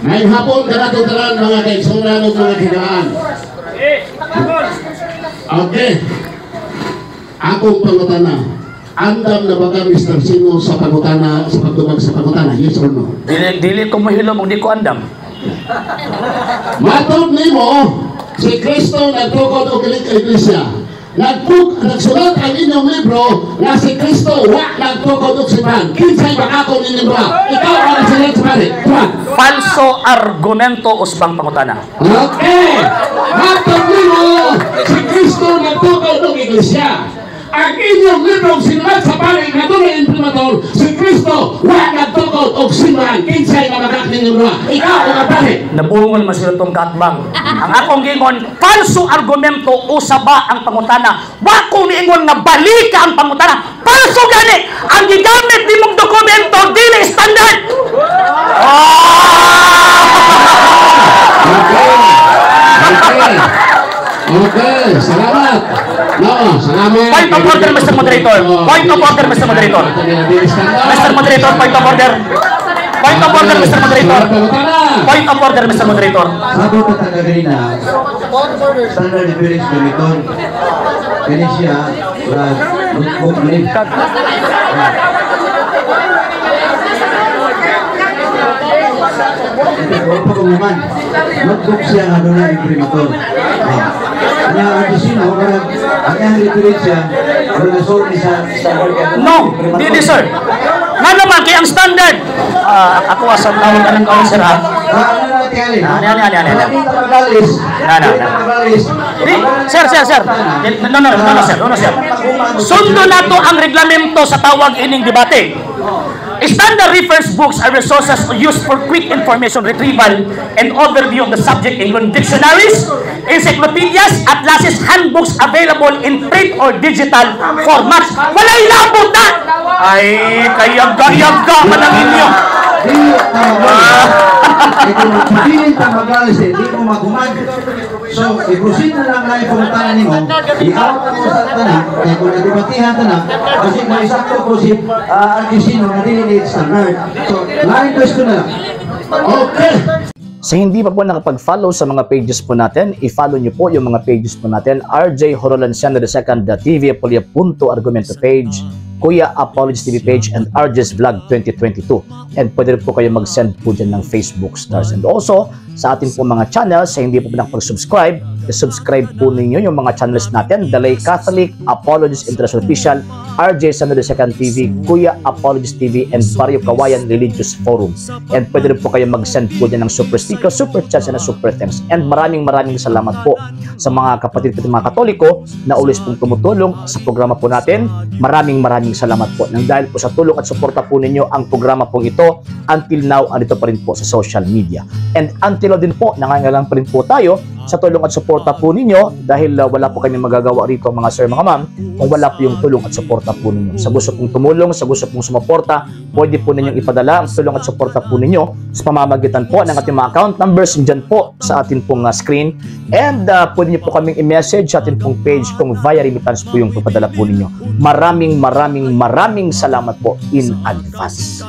Ngayong hapon ka natin talaan mga kaigsunan at mga kinaan. Okay. Akong pangutana. Andam na ba ka, Mr. Sino, sa pangutana, sa pagdumag sa pangutana? Yes or no? Dili ko mahilom, hindi ko andam. Matod nimo, si Kristo nagtukod o kilig ka iglesia. Nagsulat ang inyong libro na si Kristo wa nagtukod o siman. Kinsay makako ninyong ba? Ikaw ang nagsulat sa pari. Falso argumento usbang pangutana. Okay. Matod nimo, si Kristo nagtukod o iglesia. Ang inyong librong sinulat sa pari na doon ang imprimator, si Kristo wa nagtukod o siman. Kinsay makakak ninyong ba? Ikaw ang pari. Nabungon masilat tong katbang. Ang akong gingon, falso argumento usaba ang pangutana. Wa ko niingon nga balika ang pangutana. Falso gani. Ang gigamit nimong dokumento dili standard. Okay, salamat. No, salamat. Point of order, Mr. Moderator. Point of order, Mr. Moderator. Mr. Moderator, point of order. Point of order, Mr. Moderator. Point of order, Mr. Moderator. Sabi ko tagagaling na standard difference gamiton. Kaya siya, notebook. Huwag pa kumuman. Notebook siya nga doon na imprimator. Kaya ang sino, ang iyang difference siya, ang nasol ni sa standard. No, dili sir. Nga naman, kaya ang standard. Ako asang tawag ka ng kaunsel ha. Sir. No, sir. Sundo na to ang reglamento sa tawag ining debate. Standard reference books are resources used for quick information retrieval and overview of the subject, including dictionaries, encyclopedias, atlases, handbooks available in print or digital formats. Wala ilabot na! Ay, kayag-kayag-ka man ang inyo. Piling ka mag-alis, hindi mo maguman. So, i-proceed na lang na ipumutanan ni mo, i-out mo sa tanan, kaya kung nagibatihan tanan, kasi may sakto proceed, sino na dili standard. So, line question na lang. Okay. Sa hindi pa po nakapag-follow sa mga pages po natin, i-follow nyo po yung mga pages po natin, RJ Horolanciano II TV, Apolia Punto Argumento page, Kuya Apologies TV page, and RJ's Vlog 2022. And pwede rin po kayo mag-send po dyan ng Facebook stars. And also, sa ating po mga channels, sa hindi po nakapag-subscribe, i-subscribe po ninyo yung mga channels natin, Dalay Catholic, Apologies International Official, RJ Santo II TV, Kuya Apologies TV, and Barrio Kawayan Religious Forum. And pwede rin po kayo mag-send po dyan ng super sticker, super chats, and super thanks. And maraming salamat po sa mga kapatid at mga Katoliko na ulis pong tumutulong sa programa po natin. Maraming salamat po. Nang dahil po sa tulong at suporta po ninyo, ang programa po ito, until now, andito pa rin po sa social media. And until now din po, nangangailangan pa rin po tayo sa tulong at suporta po ninyo dahil wala po kami magagawa rito mga sir, mga ma'am, kung wala po yung tulong at suporta po ninyo. Sa gusto pong tumulong, sa gusto pong sumuporta, pwede po ninyong ipadala ang tulong at suporta po ninyo sa pamamagitan po ng ating mga account numbers dyan po sa ating pong screen. And pwede nyo po kaming i-message sa ating pong page kung via remittance po yung papadala po ninyo. Maraming salamat po in advance.